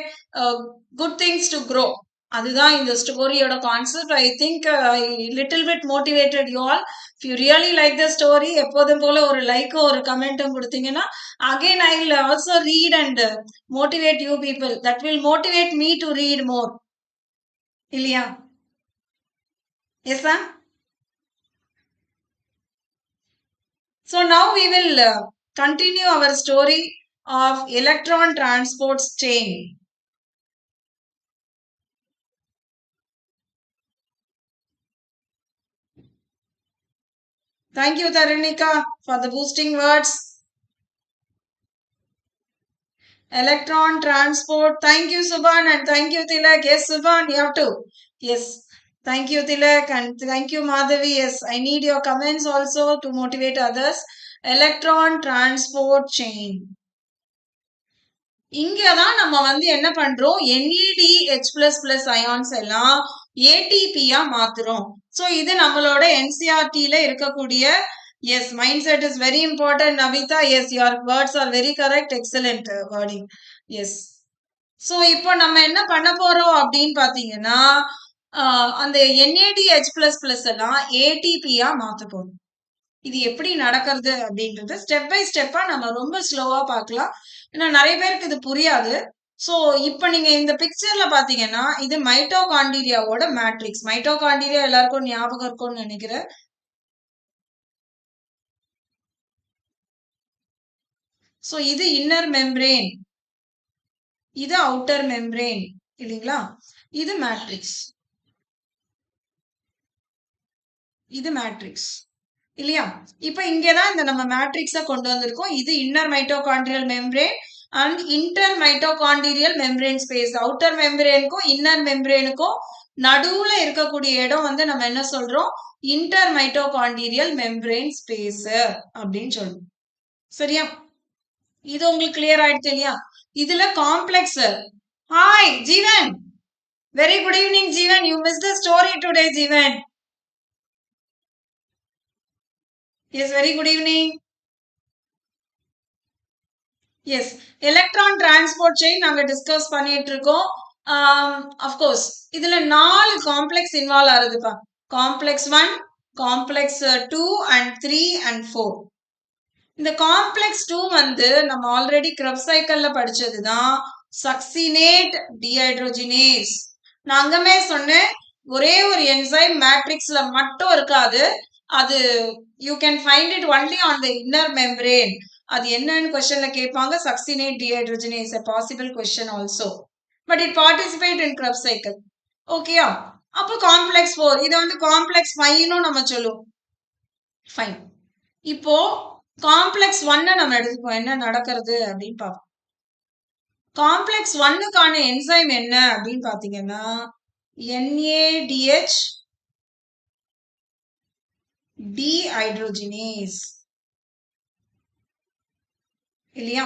good things to grow. அதுதான் இந்த ஸ்டோரியோட concept. I think I little bit motivated you all. If you really like the story, எப்போதும் போல ஒரு லைக்கும் ஒரு கமெண்ட்டும் கொடுத்தீங்கன்னா again I will also read and motivate you people. That will motivate me to read more. இல்லையா? Yes ma'am. So now we will continue our story of electron transport chain. Thank you, Tarinika, for the boosting words. Electron transport. Thank you, Subhan, and thank you, Tilak. Yes, Subhan, you have to. Yes. Thank you, Tilak, and thank you, Madhavi. Yes, I need your comments also to motivate others. Electron transport chain. இங்கதான் நம்ம வந்து என்ன பண்றோம், NEDH++ ions எல்லாம் ATP-யா மாத்துறோம். So இது நம்மளோட NCERT-ல இருக்கக்கூடிய, yes, mind set is very important. Navitha, yes, your words are very correct, excellent wording. Yes. So இப்போ நம்ம என்ன பண்ண போறோம் அப்படின்னு பாத்தீங்கன்னா, அந்த NADH++ எல்லாம் ATP-யா மாத்த போறோம். இது எப்படி நடக்கிறது அப்படின்றது ஸ்டெப் பை ஸ்டெப்பா நம்ம ரொம்ப ஸ்லோவா பார்க்கலாம். ஏன்னா நிறைய பேருக்கு இது புரியாது. சோ இப்ப நீங்க இந்த பிக்சர்ல பாத்தீங்கன்னா இது மைட்டோகாண்ட்ரியாவோட மேட்ரிக்ஸ். மைட்டோகாண்ட்ரியா எல்லாருக்கும் ஞாபகம் இருக்கும்னு நினைக்கிறேன். சோ இது இன்னர் மெம்பரேன், இது அவுட்டர் மெம்பரேன் இல்லைங்களா? இது மேட்ரிக்ஸ், இது மேட்ரிக்ஸ் இல்லையா? இப்ப இங்கதான் இந்த நம்ம மேட்ரிக்ஸ கொண்டு வந்திருக்கோம். இது inner mitochondrial membrane and inter mitochondrial membrane space. Outer மெம்பரேனுக்கும் இன்னர் மெம்பரேனுக்கும் நடுவுல இருக்கக்கூடிய இடம் வந்து நம்ம என்ன சொல்றோம்? இன்டர் மைட்டோகாண்ட்ரியல் மெம்பரேன் ஸ்பேஸ் அப்படின்னு சொல்றோம். சரியா? இது உங்களுக்கு கிளியர் ஆயிடுச்சு இல்லையா? இதுல complex. Hi Jeevan, very good evening Jeevan. You miss the story today Jeevan. Yes, very good evening. Yes, electron transport chain நாங்க டிஸ்கஸ் பண்ணிட்டு இருக்கோம். அஃப்கோர்ஸ் இதுல 4 காம்ப்ளெக்ஸ் இன்வால்வ் ஆகுதுப்பா. Complex 1, complex 2 and 3 and 4. இந்த காம்ப்ளெக்ஸ் 2 வந்து நம்ம ஆல்ரெடி கிரப் சைக்கிள்ல படிச்சதுதான் சக்சினேட் டீஹைட்ரோஜினேஸ். நான் அங்கமே சொன்னேன், ஒரே ஒரு என்சைம் மேட்ரிக்ஸ்ல மட்டும் இருக்காது, அது you can find it only on the inner membrane. அது என்னன்னு क्वेश्चनல கேட்பாங்க. Succinate dehydrogenase a possible question also, but it participate in Krebs cycle. ஓகேயா? அப்ப காம்ப்ளெக்ஸ் 4 இத வந்து காம்ப்ளெக்ஸ் 5 ன்னு நம்ம சொல்லுவோம். ஃபைன். இப்போ காம்ப்ளெக்ஸ் 1 நம்ம எடுத்துப்போம். என்ன நடக்கிறது அப்படின்னு பார்ப்போம். காம்ப்ளெக்ஸ் 1க்கான என்சைம் என்ன அப்படின்னு பாத்தீங்கன்னா NADH டீஹைட்ரோஜினேஸ் இல்லையா?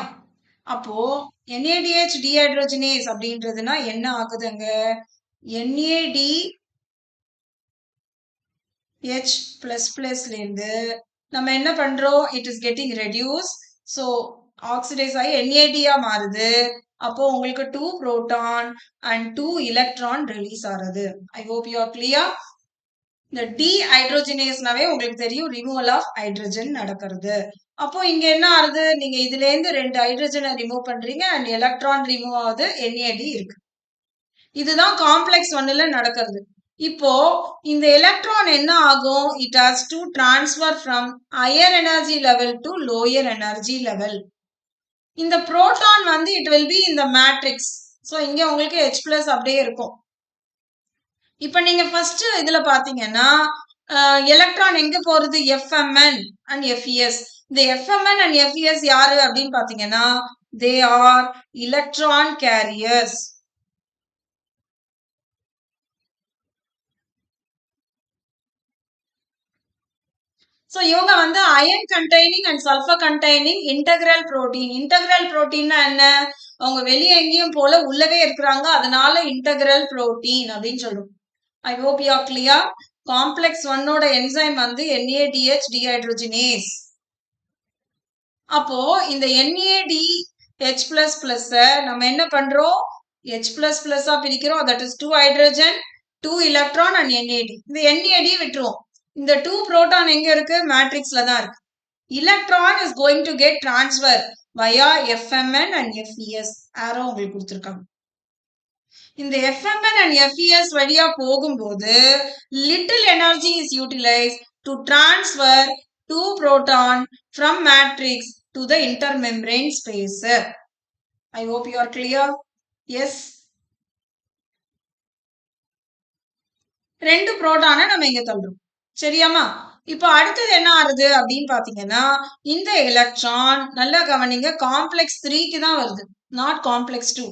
அப்போ NADH டீஹைட்ரோஜினேஸ் அப்படின்றதுனா என்ன ஆகுதுங்க? NADH++ ல இருந்து நம்ம என்ன பண்றோம்? It is getting reduce. So oxidise ஆகி NAD ஆ மாறுது. அப்போ உங்களுக்கு 2 புரோட்டான் அண்ட் 2 எலக்ட்ரான் ரிலீஸ் ஆகுது. ஐ ஹோப் யூ ஆர் கிளியர். இந்த டீஹைட்ரோஜினேஸ்னாவே உங்களுக்கு தெரியும், ரிமூவல் ஆஃப் ஹைட்ரஜன் நடக்கிறது. அப்போ இங்க என்ன ஆகுது? நீங்க இதுல இருந்து 2 ஹைட்ரஜனை ரிமூவ் பண்றீங்க அண்ட் எலக்ட்ரான் ரிமூவ் ஆகுது, NAD இருக்கு. இதுதான் காம்ப்ளெக்ஸ் 1ல நடக்கிறது. இப்போ இந்த எலக்ட்ரான் என்ன ஆகும்? It has to transfer from higher energy level to lower energy level. இந்த புரோட்டான் வந்து இட் வில் பி இந்த மேட்ரிக்ஸ். சோ இங்க உங்களுக்கு H+ அப்படியே இருக்கும். இப்ப நீங்க ஃபர்ஸ்ட் இதுல பாத்தீங்கன்னா எலக்ட்ரான் எங்க போறது? FMN and FES. இந்த FMN அண்ட் FES யாரு அப்படின்னு பாத்தீங்கன்னா they are electron carriers. So இவங்க வந்து iron containing and sulphur containing integral protein. Integral புரோட்டீன்னா என்ன? அவங்க வெளியே எங்கேயும் போல உள்ளவே இருக்கிறாங்க, அதனால இன்டெக்ரல் புரோட்டீன் அப்படின்னு சொல்றோம். I hope you are clear. Complex 1ஓட என்சைம் வந்து NADH டீஹைட்ரோஜினேஸ். அப்போ இந்த NADH++ நம்ம என்ன பண்றோம்? H++ ஆ பிரிக்கிறோம். That is 2 hydrogen 2 electron and NAD. இந்த NAD விட்டுருவோம். இந்த 2 புரோட்டான் எங்க இருக்கு? மேட்ரிக்ஸ்ல தான் இருக்கு. Electron is going to get transfer via FMN and FES. ஆரோ உங்களுக்கு கொடுத்திருக்காங்க. இந்த FMN and FES வழியா போகும்போது little energy is utilized to transfer 2 proton from matrix to the intermembrane space. I hope you are clear. Yes. 2 புரோட்டானை நம்ம இங்க தள்ளுறோம். சரியாமா? இப்போ அடுத்தது என்ன ஆகுது அப்படின்னு பாத்தீங்கன்னா இந்த எலக்ட்ரான் நல்லா கவனிங்க, காம்ப்ளெக்ஸ் 3க்கு தான் வருது, நாட் காம்ப்ளெக்ஸ் 2.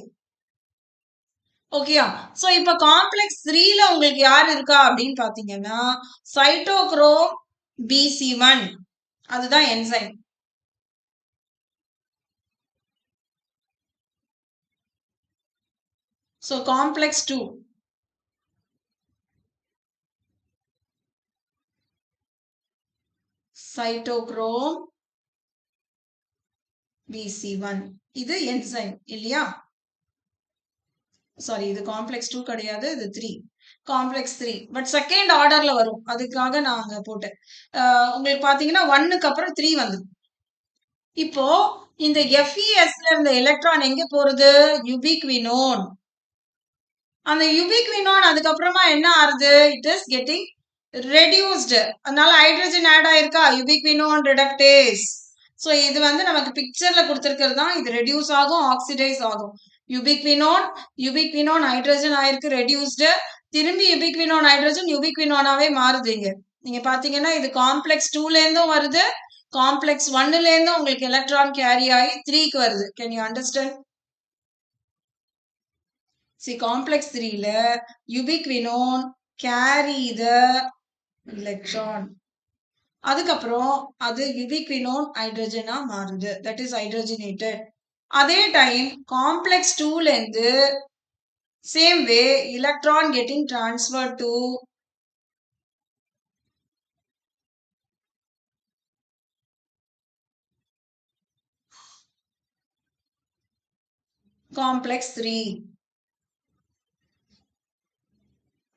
ஓகேயா? சோ இப்ப காம்ப்ளெக்ஸ் 3ல உங்களுக்கு யார் இருக்கா அப்படின்னு பாத்தீங்கன்னா சைட்டோக்ரோம் BC1. அதுதான் enzyme. So complex 2 cytochrome BC1 இது என்சைம் இல்லையா? சாரி, இது காம்ப்ளெக்ஸ் 2 கிடையாது, இது 3. காம்ப்ளெக்ஸ் 3 பட் செகண்ட் ஆர்டர்ல வரும், அதுக்காக நான் அங்க போட்டேன். உங்களுக்கு பாத்தீங்கன்னா 1க்கு அப்புறம் 3 வந்து. இப்போ இந்த FESல இருந்த எலக்ட்ரான் எங்க போறது? யுபிக்வினோன். அந்த யுபிக்வினோன் அதுக்கப்புறமா என்ன ஆறுது? It is getting reduced. அதனால ஹைட்ரஜன் ஆட் ஆயிருக்கா? யுபிக்வினோன் ரிடக்டேஸ். சோ இது வந்து நமக்கு பிக்சர்ல கொடுத்திருக்கிறது தான். இது ரெடியூஸ் ஆகும், ஆக்சிடைஸ் ஆகும். யுபிக்வினோன் ஹைட்ரஜன் ஆயிருக்கு ரெடியூஸ்டு. திரும்பி யுபிக்வினோன் ஹைட்ரஜன் யுபிக்வினோனாவே மாறுது இங்க. நீங்க பாத்தீங்கன்னா இது காம்ப்ளெக்ஸ் 2ல இருந்தும் வருது, காம்ப்ளெக்ஸ் 1ல இருந்தும் உங்களுக்கு எலக்ட்ரான் கேரி ஆகி 3க்கு வருது. Can you understand? See, complex 3ல ubiquinone carry the electron. அதுக்கப்புறம் அது ubiquinone ஹைட்ரஜனா மாறுது. That is hydrogenated. அதே டைம் complex 2ல இருந்து same way electron getting transferred to complex 3.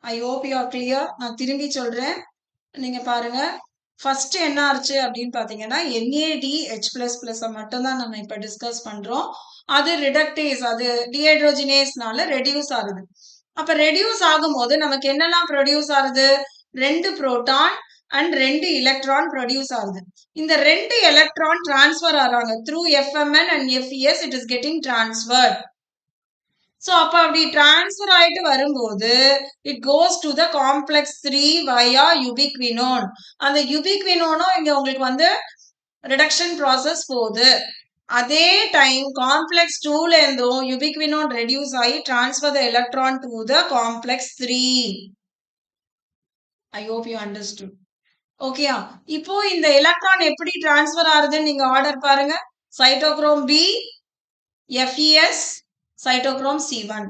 I hope you are clear. நான் திரும்பி சொல்றேன், நீங்க பாருங்க. ஃபர்ஸ்ட் என்ன ஆச்சு அப்படின்னு பாத்தீங்கன்னா NADH++ மட்டும் தான் நம்ம இப்ப டிஸ்கஸ் பண்றோம். அது ரிடக்டேஸ், அது டீஹைட்ரோஜினேஸ்னால ரெடியூஸ் ஆகுது. அப்ப ரெடியூஸ் ஆகும்போது நமக்கு என்னெல்லாம் ப்ரொடியூஸ் ஆகுது? 2 புரோட்டான் அண்ட் 2 எலக்ட்ரான் ப்ரொடியூஸ் ஆகுது. இந்த 2 எலக்ட்ரான் டிரான்ஸ்ஃபர் ஆறாங்க through FMN and FES. It is getting transferred. So அப்ப அப்படி டிரான்ஸ்ஃபர் ஆயிட்டு வரும்போது it goes to the complex 3 via ubiquinone. அந்த யுபிக்வினோனும் இங்க உங்களுக்கு வந்து ரிடக்ஷன் ப்ராசஸ் போகுது. அதே டைம் காம்ப்ளெக்ஸ் 2ல இருந்தும் யுபிக்வினோன் ரெடியூஸ் ஆகி transfer the electron to the complex 3. I hope you understood. ஓகேயா? இப்போ இந்த எலக்ட்ரான் எப்படி டிரான்ஸ்ஃபர் ஆகுதுன்னு நீங்க ஆர்டர் பாருங்க. Cytochrome B, FES, cytochrome C1.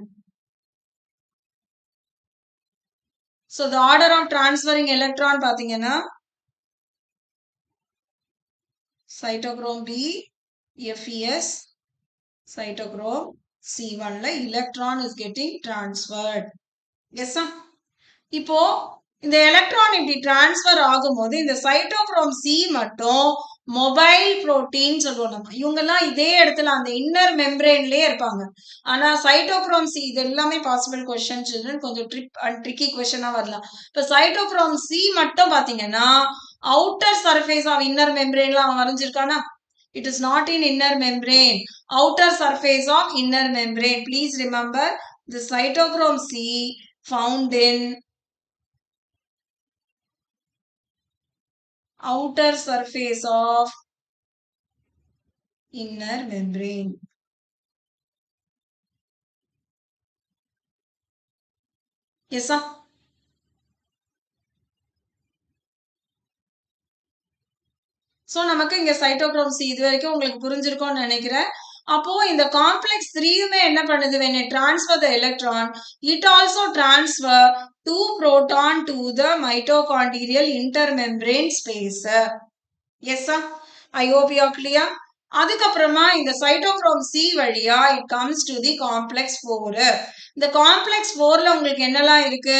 So the order of transferring electron பாத்தீங்கன்னா cytochrome B, FES, cytochrome C1 ல electron is getting transferred. Yes sir? இப்போ இந்த எலக்ட்ரான் இப்படி டிரான்ஸ்ஃபர் ஆகும்போது இந்த சைட்டோக்ரோம் C மட்டும் மொபைல் புரோட்டீன் சொல்லுவோம் நம்ம. இவங்கெல்லாம் இதே இடத்துல அந்த இன்னர் மெம்பரேன்லயே இருப்பாங்க. ஆனா சைட்டோக்ரோம் C, இது எல்லாமே பாசிபிள் கொஸ்டின் சில்ட்ரன், கொஞ்சம் ட்ரிக்கி கொஸ்டினா வரலாம். இப்ப சைட்டோக்ரோம் C மட்டும் பாத்தீங்கன்னா அவுட்டர் சர்ஃபேஸ் ஆஃப் இன்னர் மெம்பரேன்ல அவன் வரைஞ்சிருக்கானா? It is not in inner membrane. Outer surface of inner membrane. Please remember the cytochrome C found in outer surface of inner membrane. Yes sir? So நமக்கு இங்க cytochrome C இது வரைக்கும் உங்களுக்கு புரிஞ்சிருக்கும்னு நினைக்கிறேன். அப்போ இந்த காம்ப்ளெக்ஸ் 3யுமே என்ன பண்ணுது? when it transfer the electron, it also transfer 2 proton to the mitochondrial intermembrane space. Yes sir? I hope you are clear. அதுக்கப்புறமா இந்த சைட்டோக்ரோம் C வழியா it comes to the complex 4. இந்த காம்ப்ளெக்ஸ் 4ல உங்களுக்கு என்னெல்லாம் இருக்கு?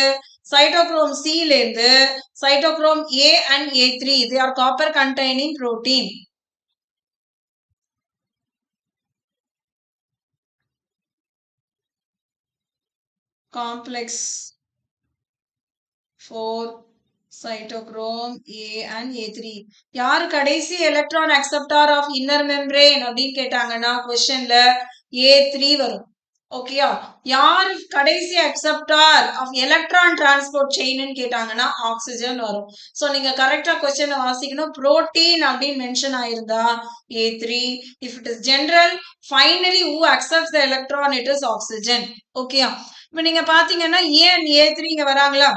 சைட்டோக்ரோம் C ல இருந்து cytochrome A and A3, they are copper containing protein. Complex 4 cytochrome A and A3. யார் கடைசி electron acceptor of inner membrane அப்படின்னு கேட்டாங்கன்னா क्वेश्चनல A3 வரும். ஓகேயா? யார் கடைசி அக்செப்டார் ஆஃப் எலக்ட்ரான் டிரான்ஸ்போர்ட் செயின்னு கேட்டாங்கன்னா ஆக்சிஜன் வரும். சோ நீங்க கரெக்டா क्वेश्चனை வாசிக்கணும். புரோட்டீன் அப்படின்னு மென்ஷன் ஆயிருந்தா A3. if it is general, finally who accepts the electron, it is oxygen. ஓகேயா? இப்ப நீங்க பாத்தீங்கன்னா A and A3 இங்க வராங்களா?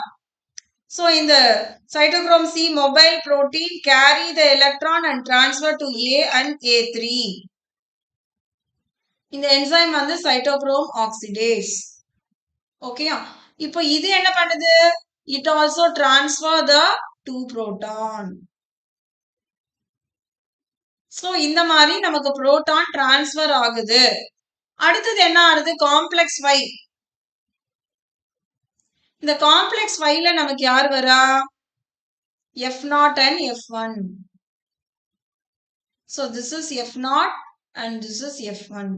So in the cytochrome C mobile protein carry the electron and transfer to A and A3. இந்த enzyme வந்து cytochrome oxidase. ஓகேயா? இப்போ இது என்ன பண்ணுது? It also transfer the 2 proton. So இந்த மாதிரி நமக்கு proton transfer ஆகுது. அடுத்தது என்ன ஆகுது? காம்ப்ளெக்ஸ் 5. இந்த காம்ப்ளெக்ஸ் 5ல நமக்கு யார் வரா? F0 and F1. So this is F0 and this is F1.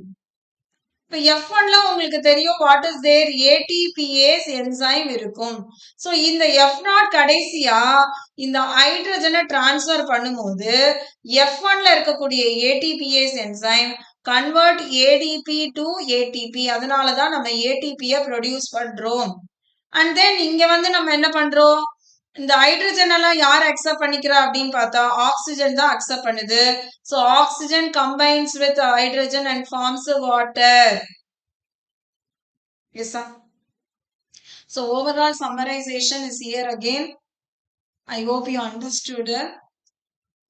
இப்போ F1ல உங்களுக்கு தெரியும் what is there ATPase enzyme இருக்கும். ஸோ இந்த F0 கடைசியா இந்த ஹைட்ரஜனை டிரான்ஸ்ஃபர் பண்ணும்போது F1ல இருக்கக்கூடிய ATPase enzyme convert ADP to ATP. அதனால தான் நம்ம ஏடிபியை ப்ரொடியூஸ் பண்றோம். அண்ட் தென் இங்க வந்து நம்ம என்ன பண்றோம், இந்த ஹைட்ரஜன் எல்லாம் யார் அக்செப்ட் பண்ணிக்கிறா அப்படின்னு பார்த்தா ஆக்சிஜன் தான் அக்செப்ட் பண்ணுது. So oxygen combines with hydrogen and forms water. Yes, sir. So overall summarization is here again. I hope you understood.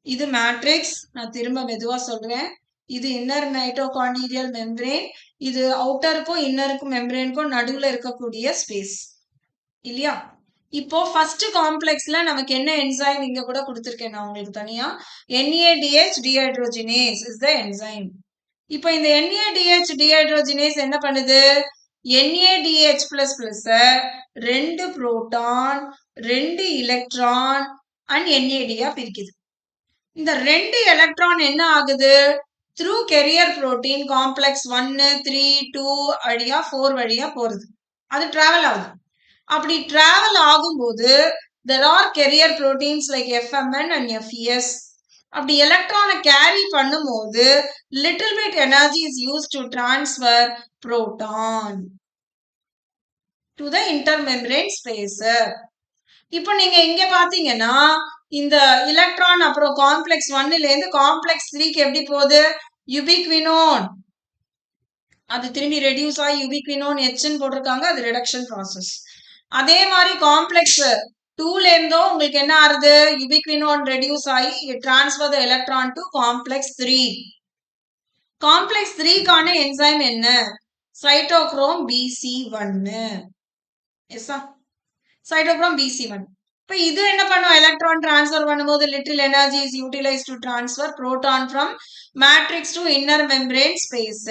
இது மேட்ரிக்ஸ், நான் திரும்ப மெதுவா சொல்றேன். இது இன்னர் மைட்டோகாண்ட்ரியல் மெம்பரேன். இது அவுட்டருக்கும் இன்னருக்கும் மெம்பரேனுக்கும் நடுவுல இருக்கக்கூடிய ஸ்பேஸ் இல்லையா? இப்போ ஃபர்ஸ்ட் காம்ப்ளெக்ஸ்ல நமக்கு என்ன என்சைம் இங்க கூட கொடுத்திருக்கேன் நான் உங்களுக்கு தனியா. NADH dehydrogenase is the enzyme. இப்போ இந்த NADH dehydrogenase என்ன பண்ணுது, NADH++ 2 proton 2 electron and NAD பிரிக்குது. இந்த 2 எலக்ட்ரான் என்ன ஆகுது, த்ரூ கெரியர் புரோட்டீன் காம்ப்ளெக்ஸ் 1 3 2 வழியா 4 வழியா போறது, அது டிராவல் ஆகுது. அப்படி டிராவல் ஆகும்போது there are carrier proteins like FMN and FES. அப்படி எலக்ட்ரானை கேரி பண்ணும்போது little bit energy is used to transfer proton to the intermembrane space. இப்போ நீங்க இங்க பாத்தீங்கன்னா இந்த எலக்ட்ரான் அப்புறம் காம்ப்ளெக்ஸ் 1ல இருந்து காம்ப்ளெக்ஸ் 3க்கு எப்படி போகுது, யுபிக்வினோன், அது திரும்பி ரெடியூஸ் ஆகி யுபிக்வினோன் Hன்னு போட்டிருக்காங்க, அது ரிடக்ஷன் ப்ராசஸ். அதே மாதிரி காம்ப்ளெக்ஸ் 2ல இருந்தோ உங்களுக்கு என்ன ஆகுது, யுபிக்வினோன் ரெடியூஸ் ஆகி transfer the electron to complex 3. Complex 3க்கான என்சைம் என்ன, சைட்டோக்ரோம் BC1. எஸ்ஸா, சைட்டோக்ரோம் BC1. இப்போ இது என்ன பண்ணும், எலக்ட்ரான் டிரான்ஸ்ஃபர் பண்ணும்போது little energy is utilise to transfer proton from matrix to inner membrane space.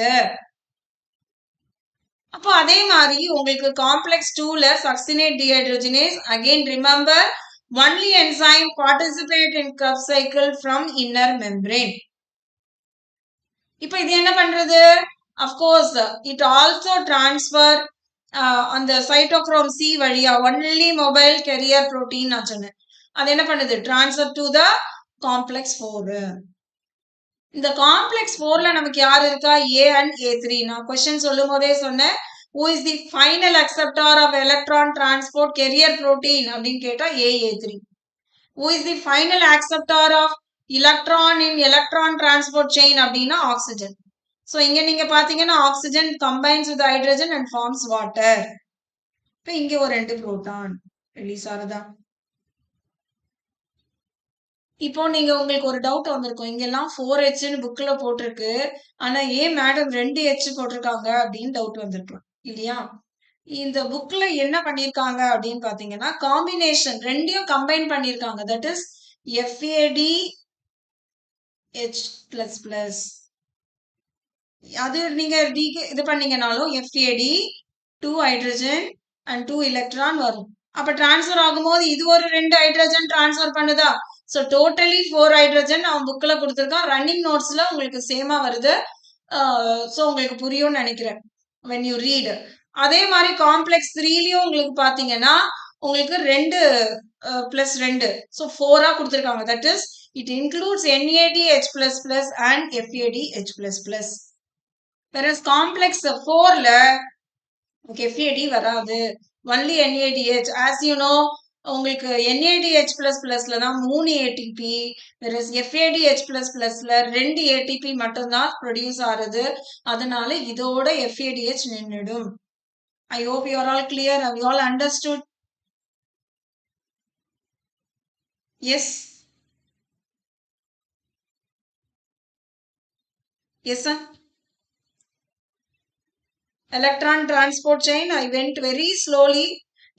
அப்போ அதே மாதிரி உங்களுக்கு காம்ப்ளெக்ஸ் 2ல succinate dehydrogenase, again remember only enzyme participate in cup cycle from inner membrane. இப்போ இது என்ன பண்றது, அஃப்கோர்ஸ் இட் ஆல்சோ டிரான்ஸ்ஃபர் அந்த சைட்டோக்ரோம் C வழியா ஒன்லி மொபைல் கேரியர் புரோட்டீன் நான் சொன்னேன், அது என்ன பண்ணுது, டிரான்ஸ்ஃபர் டு த காம்ப்ளெக்ஸ் 4. இந்த காம்ப்ளெக்ஸ் 4ல நமக்கு யார் இருக்கா, A and A3. நான் क्वेश्चन சொல்லும் போதே சொன்னேன், who is the final acceptor of electron transport carrier protein அப்படின்னு கேட்டா A3. who is the final acceptor of electron in electron transport chain அப்படின்னா ஆக்சிஜன். ஸோ இங்க நீங்க பாத்தீங்கன்னா oxygen combines with hydrogen and forms water. இப்போ இங்க ஒரு 2 proton release ஆகுதா. இப்போ நீங்க உங்களுக்கு ஒரு டவுட் வந்திருக்கும், இங்கெல்லாம் 4Hன்னு புக்ல போட்டிருக்கு, ஆனா ஏன் மேடம் 2H போட்டிருக்காங்க அப்படின்னு டவுட் வந்திருக்கும் இல்லையா. இந்த புக்ல என்ன பண்ணிருக்காங்க அப்படின்னு பாத்தீங்கன்னா காம்பினேஷன் ரெண்டையும் கம்பைன் பண்ணிருக்காங்க, தட் இஸ் FADH++. அது நீங்க இது பண்ணீங்கனாலும் FAD 2 ஹைட்ரஜன் அண்ட் 2 எலக்ட்ரான் வரும். அப்ப டிரான்ஸ்ஃபர் ஆகும்போது இது ஒரு 2 ஹைட்ரஜன் டிரான்ஸ்ஃபர் பண்ணுதா. ஸோ டோட்டலி 4 ஹைட்ரஜன் அவன் புக்ல கொடுத்துருக்கான், ரன்னிங் நோட்ஸ்ல உங்களுக்கு சேமா வருது. ஸோ உங்களுக்கு புரியும்னு நினைக்கிறேன் when you read. அதே மாதிரி காம்ப்ளெக்ஸ் 3லயும் உங்களுக்கு பாத்தீங்கன்னா உங்களுக்கு 2 + 2, ஸோ 4ஆ கொடுத்துருக்காங்க, that is it includes NADH++ and FADH++. whereas complex 4ல FAD வராது, only NADH. as you know உங்களுக்கு NADH++ல தான் 3 ATP, whereas FADH++ல 2 ATP மட்டும்தான் ப்ரொடியூஸ் ஆகுது, அதனால இதோட FADH நின்னுடும். I hope you are all clear. Have you all understood? Yes. Yes, sir. Electron transport chain, I went very slowly.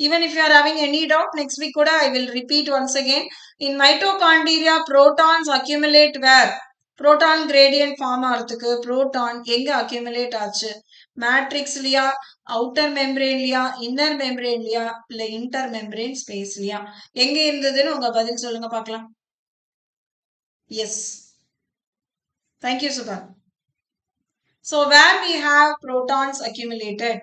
Even if you are having any doubt, next week கூட I will repeat once again. In mitochondria, protons accumulate where? Proton gradient form ஆகிறதுக்கு proton எங்க accumulate ஆச்சு, மேட்ரிக்ஸ்லயா, outer மெம்பரேன்லயா, inner மெம்பரேன்லயா, இல்ல inter membrane ஸ்பேஸ்லயா, எங்க இருந்ததுன்னு உங்க பதில் சொல்லுங்க பார்க்கலாம். Yes, thank you Subha. So where we have protons accumulated.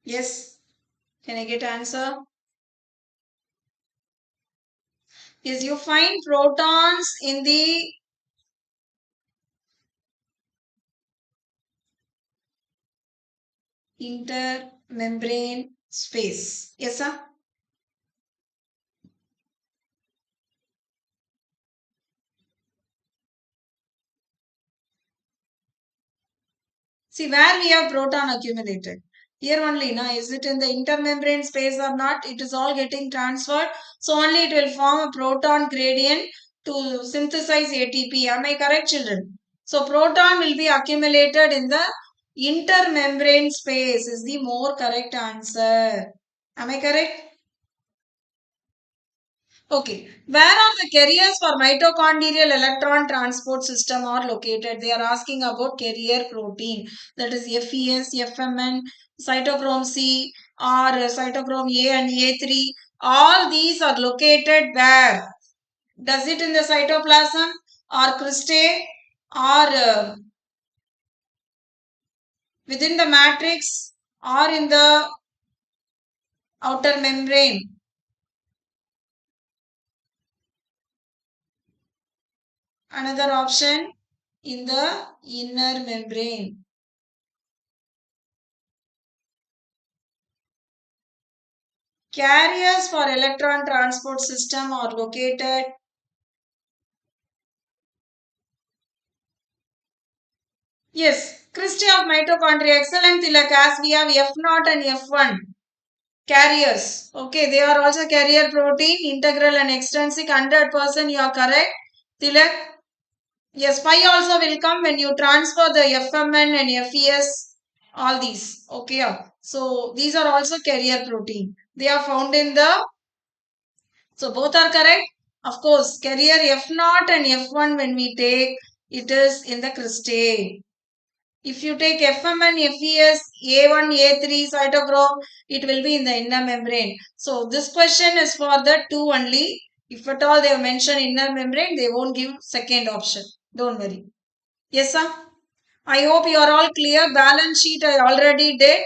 Yes. Can I get answer? Yes, you find protons in the intermembrane space. Yes, sir? See where we have proton accumulated. Here only, na, is it in the intermembrane space or not? It is all getting transferred. So only it will form a proton gradient to synthesize ATP. Am I correct, children? So proton will be accumulated in the intermembrane space is the more correct answer. Am I correct? Okay. Where are the carriers for mitochondrial electron transport system are located? They are asking about carrier protein. That is FES, FMN, cytochrome C or cytochrome A and A3. All these are located where? Does it in the cytoplasm or cristae or within the matrix or in the outer membrane? Another option in the inner membrane. Carriers for electron transport system are located. Yes, cristae of mitochondria. Excellent, Tilak. As we have F0 and F1 carriers. Okay, they are also carrier protein, integral and extrinsic. 100% you are correct. Tilak. Yes, pi also will come when you transfer the FMN and FES. All these. Okay. So these are also carrier protein. They are found in the. So both are correct. Of course, carrier F0 and F1 when we take, it is in the cristae. If you take FM and FES, A1, A3 cytochrome, it will be in the inner membrane. So this question is for the two only. If at all they have mentioned inner membrane, they won't give second option. Don't worry. Yes, sir. I hope you are all clear. Balance sheet I already did.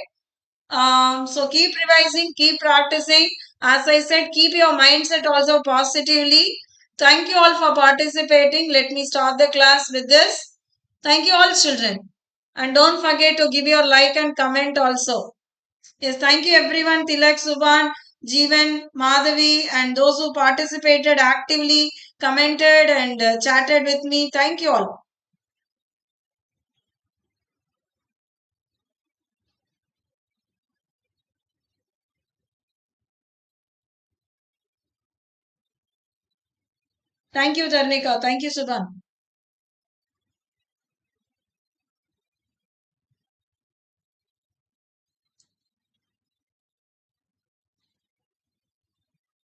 So keep revising, keep practicing. As I said, keep your mindset also positively. Thank you all for participating. Let me start the class with this. Thank you all children. And don't forget to give your like and comment also. Yes, thank you everyone. Tilak, Subhan, Jeevan, Madhavi and those who participated actively, commented and chatted with me. Thank you all. Thank you, Dharnika. Thank you, Subhan.